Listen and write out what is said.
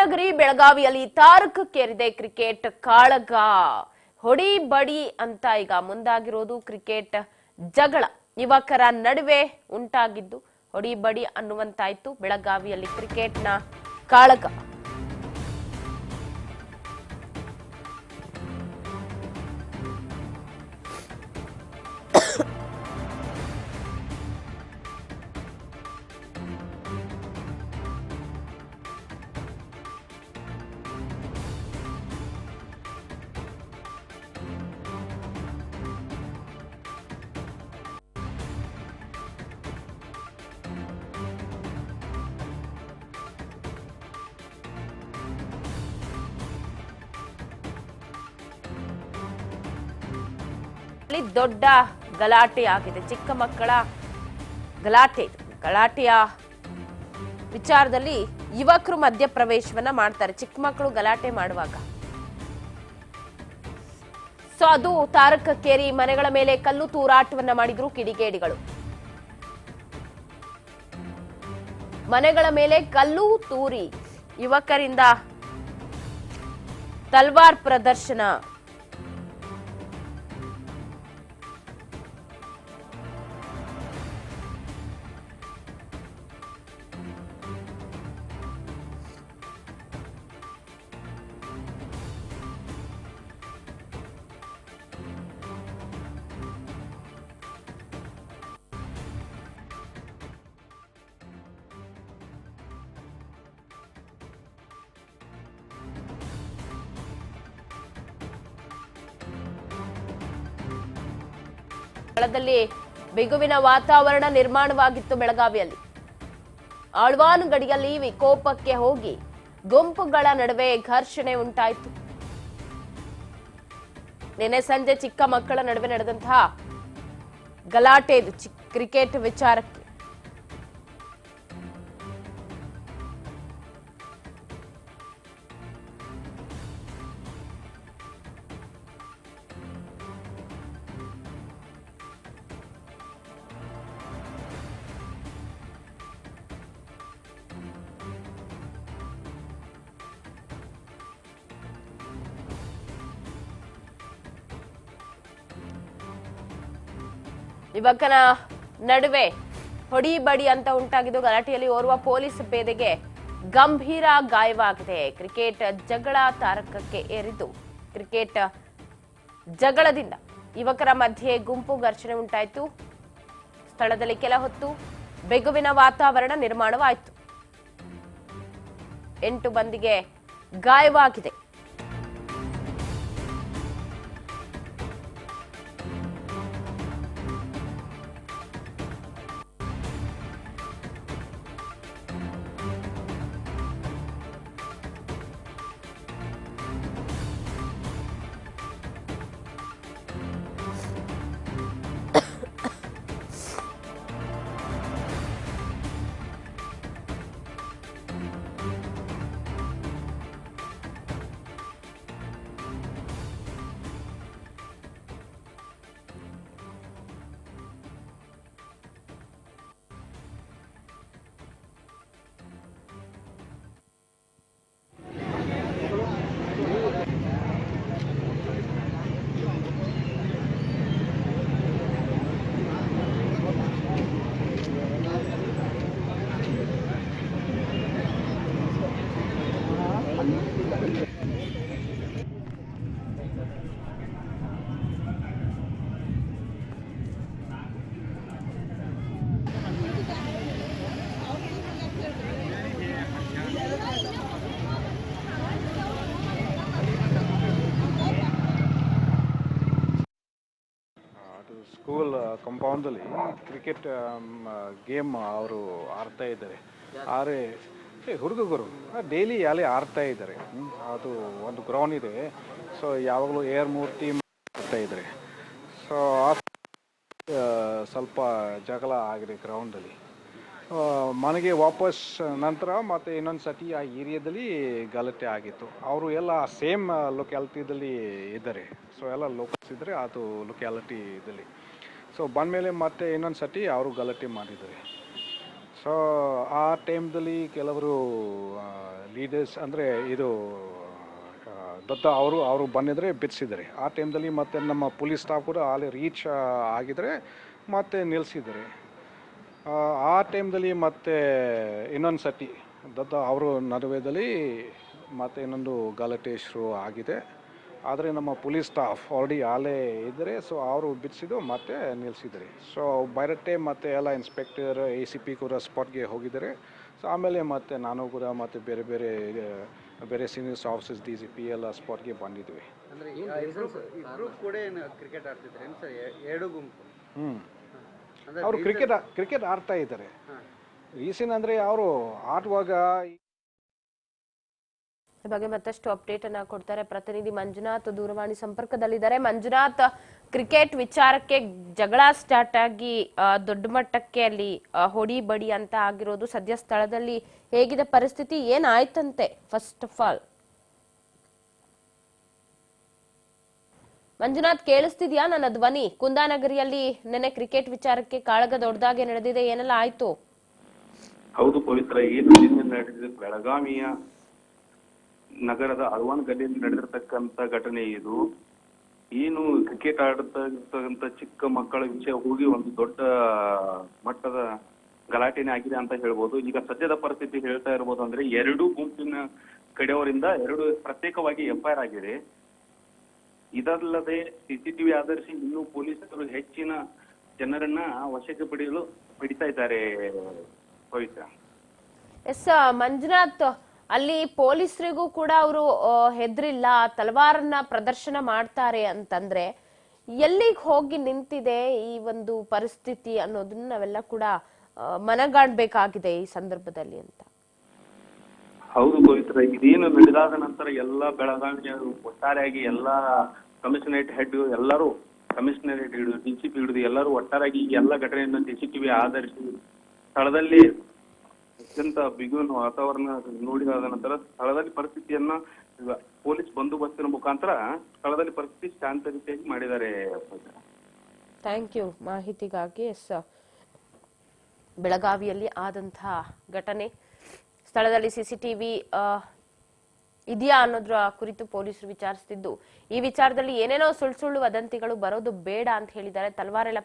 ರಾಮನಗರಿ ಬೆಳಗಾವಿಯಲ್ಲಿ ತಾರಕಕ್ಕೇರಿದೆ ಕ್ರಿಕೆಟ್ ಕಾಳಗ. ಹೊಡಿ ಬಡಿ ಅಂತ ಈಗ ಮುಂದಾಗಿರೋದು ಕ್ರಿಕೆಟ್ ಜಗಳ. ಯುವಕರ ನಡುವೆ ಉಂಟಾಗಿದ್ದು ಹೊಡಿ ಬಡಿ ಅನ್ನುವಂತಾಯ್ತು. ಬೆಳಗಾವಿಯಲ್ಲಿ ಕ್ರಿಕೆಟ್ನ ಕಾಳಗ. ದೊಡ್ಡ ಗಲಾಟೆ ಆಗಿದೆ. ಚಿಕ್ಕ ಮಕ್ಕಳ ಗಲಾಟೆಯ ವಿಚಾರದಲ್ಲಿ ಯುವಕರು ಮಧ್ಯಪ್ರವೇಶವನ್ನ ಮಾಡ್ತಾರೆ ಚಿಕ್ಕ ಮಕ್ಕಳು ಗಲಾಟೆ ಮಾಡುವಾಗ. ಸೊ ಅದು ತಾರಕಕ್ಕೇರಿ ಮನೆಗಳ ಮೇಲೆ ಕಲ್ಲು ತೂರಾಟವನ್ನ ಮಾಡಿದ್ರು ಕಿಡಿಗೇಡಿಗಳು. ಮನೆಗಳ ಮೇಲೆ ಕಲ್ಲು ತೂರಿ ಯುವಕರಿಂದ ತಲ್ವಾರ್ ಪ್ರದರ್ಶನ. ಸ್ಥಳದಲ್ಲಿ ಬಿಗುವಿನ ವಾತಾವರಣ ನಿರ್ಮಾಣವಾಗಿತ್ತು. ಬೆಳಗಾವಿಯಲ್ಲಿ ಆಳ್ವಾನ್ ಗಡಿಯಲ್ಲಿ ವಿಕೋಪಕ್ಕೆ ಹೋಗಿ ಗುಂಪುಗಳ ನಡುವೆ ಘರ್ಷಣೆ ಉಂಟಾಯಿತು. ನಿನ್ನೆ ಸಂಜೆ ಚಿಕ್ಕ ಮಕ್ಕಳ ನಡುವೆ ನಡೆದಂತಹ ಗಲಾಟೆ ಇದು ಕ್ರಿಕೆಟ್ ವಿಚಾರಕ್ಕೆ. ಯುವಕನ ನಡುವೆ ಹೊಡಿ ಬಡಿ ಅಂತ ಉಂಟಾಗಿದ್ದು ಗಲಾಟೆಯಲ್ಲಿ ಓರ್ವ ಪೊಲೀಸ್ ಪೇದೆಗೆ ಗಂಭೀರ ಗಾಯವಾಗಿದೆ. ಕ್ರಿಕೆಟ್ ಜಗಳ ತಾರಕಕ್ಕೆ ಏರಿದ್ದು ಕ್ರಿಕೆಟ್ ಜಗಳದಿಂದ ಯುವಕರ ಮಧ್ಯೆ ಗುಂಪು ಘರ್ಷಣೆ ಉಂಟಾಯಿತು. ಸ್ಥಳದಲ್ಲಿ ಕೆಲ ಹೊತ್ತು ಬಿಗುವಿನ ವಾತಾವರಣ ನಿರ್ಮಾಣವಾಯಿತು. 8 ಮಂದಿಗೆ ಗಾಯವಾಗಿದೆ. ಸ್ಕೂಲ್ ಕಾಂಪೌಂಡಲ್ಲಿ ಕ್ರಿಕೆಟ್ ಗೇಮ್ ಅವರು ಆಡ್ತಾ ಇದ್ದಾರೆ. ಹುಡುಗರು ಡೈಲಿ ಅಲ್ಲಿ ಆಡ್ತಾ ಇದ್ದಾರೆ. ಅದು ಒಂದು ಗ್ರೌಂಡ್ ಇದೆ. ಸೊ ಯಾವಾಗಲೂ 2-3 ಟೀಮ್ ಆಡ್ತಾ ಇದ್ದಾರೆ. ಸೊ ಸ್ವಲ್ಪ ಜಗಳ ಆಗಿದೆ ಗ್ರೌಂಡಲ್ಲಿ. ಮನೆಗೆ ವಾಪಸ್ ನಂತರ ಮತ್ತೆ ಇನ್ನೊಂದು ಸತಿ ಆ ಏರಿಯಾದಲ್ಲಿ ಗಲಾಟೆ ಆಗಿತ್ತು. ಅವರು ಎಲ್ಲ ಸೇಮ್ ಲೊಕ್ಯಾಲಿಟಿದಲ್ಲಿ ಇದ್ದಾರೆ. ಸೊ ಎಲ್ಲ ಲೋಕಲ್ಸ್ ಇದ್ದರೆ ಅದು ಲೊಕ್ಯಾಲಿಟಿ ಇದಲ್ಲಿ. ಸೊ ಬಂದಮೇಲೆ ಮತ್ತೆ ಇನ್ನೊಂದು ಸತಿ ಅವರು ಗಲಾಟೆ ಮಾಡಿದ್ದಾರೆ. ಸೊ ಆ ಟೈಮ್ದಲ್ಲಿ ಕೆಲವರು ಲೀಡರ್ಸ್ ಅಂದರೆ ಇದು ದತ್ತ ಅವರು ಬಂದಿದ್ರೆ ಬಿಡಿಸಿದ್ದಾರೆ. ಆ ಟೈಮ್ದಲ್ಲಿ ಮತ್ತು ನಮ್ಮ ಪೊಲೀಸ್ ಸ್ಟಾಫ್ ಕೂಡ ಅಲ್ಲಿ ರೀಚ್ ಆಗಿದ್ರೆ ಮತ್ತೆ ನಿಲ್ಲಿಸಿದ್ದಾರೆ. ಆ ಟೈಮ್ದಲ್ಲಿ ಮತ್ತೆ ಇನ್ನೊಂದು ಸತಿ ದತ್ತ ಅವರು ನಡುವೆದಲ್ಲಿ ಮತ್ತು ಇನ್ನೊಂದು ಗಲಾಟೆ ಶುರು ಆಗಿದೆ. ಆದರೆ ನಮ್ಮ ಪೊಲೀಸ್ ಸ್ಟಾಫ್ ಆಲ್ರೆಡಿ ಅಲ್ಲೇ ಇದ್ದರೆ, ಸೊ ಅವರು ಬಿಡಿಸಿದ್ದು ಮತ್ತೆ ನಿಲ್ಲಿಸಿದ್ದಾರೆ. ಸೊ ಬೈರಟ್ಟೆ ಮತ್ತು ಎಲ್ಲ ಇನ್ಸ್ಪೆಕ್ಟರ್ ACP ಕೂಡ ಸ್ಪಾಟ್ಗೆ ಹೋಗಿದ್ದಾರೆ. ಸೊ ಆಮೇಲೆ ಮತ್ತೆ ನಾನು ಕೂಡ ಮತ್ತು ಬೇರೆ ಸೀನಿಯರ್ಸ್ ಆಫೀಸರ್ಸ್ DCP ಎಲ್ಲ ಸ್ಪಾಟ್ಗೆ ಬಂದಿದ್ವಿ. ಅಂದರೆ ಇಬ್ಬರು ಕೂಡ ಏನು ಕ್ರಿಕೆಟ್ ಆಡ್ತಿದ್ದಾರೆ ಏನು ಸರ್? ಎರಡು ಗುಂಪು. ಅವರು ಕ್ರಿಕೆಟ್ ಆಡ್ತಾ ಇದ್ದಾರೆ. ರೀಸನ್ ಅಂದರೆ ಅವರು ಆಡುವಾಗ ಈ ಬಗ್ಗೆ ಮತ್ತಷ್ಟು ಅಪ್ಡೇಟ್ ಅನ್ನ ಕೊಡ್ತಾರೆ ಪ್ರತಿನಿಧಿ ಮಂಜುನಾಥ್ ದೂರವಾಣಿ ಸಂಪರ್ಕದಲ್ಲಿದ್ದಾರೆ. ಮಂಜುನಾಥ್, ಕ್ರಿಕೆಟ್ ವಿಚಾರಕ್ಕೆ ಜಗಳ ಸ್ಟಾರ್ಟ್ ಆಗಿ ದೊಡ್ಡ ಮಟ್ಟಕ್ಕೆ ಅಲ್ಲಿ ಹೊಡಿ ಬಡಿ ಅಂತ ಆಗಿರೋದು ಸದ್ಯ ಸ್ಥಳದಲ್ಲಿ ಹೇಗಿದೆ ಪರಿಸ್ಥಿತಿ, ಏನಾಯ್ತಂತೆ? ಫಸ್ಟ್ ಆಫ್ ಆಲ್ ಮಂಜುನಾಥ್, ಕೇಳಿಸ್ತಿದ್ಯಾ ನನ್ನ ಧ್ವನಿ? ಕುಂದಾನಗರಿಯಲ್ಲಿ ನೆನೆ ಕ್ರಿಕೆಟ್ ವಿಚಾರಕ್ಕೆ ಕಾಳಗ ದೊಡ್ಡದಾಗೆ ನಡೆದಿದೆ, ಏನೆಲ್ಲ ಆಯ್ತು? ಹೌದು ಪವಿತ್ರ, ಏನು ನಿನ್ನೆ ನಡೆದಿದೆ ಬೆಳಗಾವಿಯ ನಗರದ ಅಲ್ವಾನ್ ಗಲ್ಲಿಯಲ್ಲಿ ನಡೆದಿರ್ತಕ್ಕಂಥ ಘಟನೆ ಇದು. ಏನು ಕ್ರಿಕೆಟ್ ಆಡತಕ್ಕಂಥ ಚಿಕ್ಕ ಮಕ್ಕಳ ವಿಷಯ ಹೋಗಿ ಒಂದು ದೊಡ್ಡ ಮಟ್ಟದ ಗಲಾಟೆನೇ ಆಗಿದೆ ಅಂತ ಹೇಳ್ಬೋದು. ಈಗ ಸದ್ಯದ ಪರಿಸ್ಥಿತಿ ಹೇಳ್ತಾ ಇರ್ಬೋದು ಅಂದ್ರೆ ಎರಡು ಗುಂಪಿನ ಕಡೆಯವರಿಂದ ಎರಡು ಪ್ರತ್ಯೇಕವಾಗಿ FIR ಆಗಿದೆ. ಇದಲ್ಲದೆ CCTV ಆಧರಿಸಿ ಇನ್ನೂ ಪೊಲೀಸರು ಹೆಚ್ಚಿನ ಜನರನ್ನ ವಶಕ್ಕೆ ಪಡಿತಾ ಇದ್ದಾರೆ ಪವಿತ್ರ. ಎಸ್ ಮಂಜುನಾಥ್, ಅಲ್ಲಿ ಪೊಲೀಸರಿಗೂ ಕೂಡ ಅವರು ಹೆದರಿಲ್ಲ, ತಲವಾರನ್ನ ಪ್ರದರ್ಶನ ಮಾಡ್ತಾರೆ ಅಂತಂದ್ರೆ ಎಲ್ಲಿಗೆ ಹೋಗಿ ನಿಂತಿದೆ ಈ ಒಂದು ಪರಿಸ್ಥಿತಿ ಅನ್ನೋದನ್ನ ನಾವೆಲ್ಲ ಕೂಡ ಮನಗಾಣ್ಬೇಕಾಗಿದೆ ಈ ಸಂದರ್ಭದಲ್ಲಿ ಅಂತ. ಹೌದು ಪವಿತ್ರ, ಇದೇನು ನಡೆದಾದ ನಂತರ ಎಲ್ಲ ಬೆಳಗಾವಿಯ ಒಟ್ಟಾರೆಯಾಗಿ ಎಲ್ಲ ಕಮಿಷನರೇಟ್ ಹೆಡ್ ಎಲ್ಲರೂ, ಕಮಿಷನರೇಟ್ ಹಿಡಿದು DCP ಹಿಡಿದು ಎಲ್ಲರೂ ಒಟ್ಟಾರೆಯಾಗಿ ಈ ಎಲ್ಲ ಘಟನೆಯನ್ನು CCTV ಆಧರಿಸಿ ಸ್ಥಳದಲ್ಲಿ ಅತ್ಯಂತ ಬಿಗುವಿನ ವಾತಾವರಣ ನೋಡಿದಾದ ನಂತರ ಸ್ಥಳದಲ್ಲಿ ಪರಿಸ್ಥಿತಿಯನ್ನ ಪೊಲೀಸ್ ಬಂದೋಬಸ್ತಿನ ಮುಖಾಂತರ ಸ್ಥಳದಲ್ಲಿ ಪರಿಸ್ಥಿತಿ ಶಾಂತ ರೀತಿಯಾಗಿ ಮಾಡಿದ್ದಾರೆ. ಥ್ಯಾಂಕ್ ಯು ಮಾಹಿತಿಗಾಗಿ. ಎಸ್, ಬೆಳಗಾವಿಯಲ್ಲಿ ಆದಂತಹ ಘಟನೆ, ಸ್ಥಳದಲ್ಲಿ CCTV ಇದೆಯಾ ಅನ್ನೋದ್ರ ಕುರಿತು ಪೊಲೀಸರು ವಿಚಾರಿಸುತ್ತಿದ್ದು, ಈ ವಿಚಾರದಲ್ಲಿ ಏನೇನೋ ಸುಳ್ಳು ವದಂತಿಗಳು ಬರೋದು ಬೇಡ ಅಂತ ಹೇಳಿದ್ದಾರೆ. ತಲವಾರೆಲ್ಲ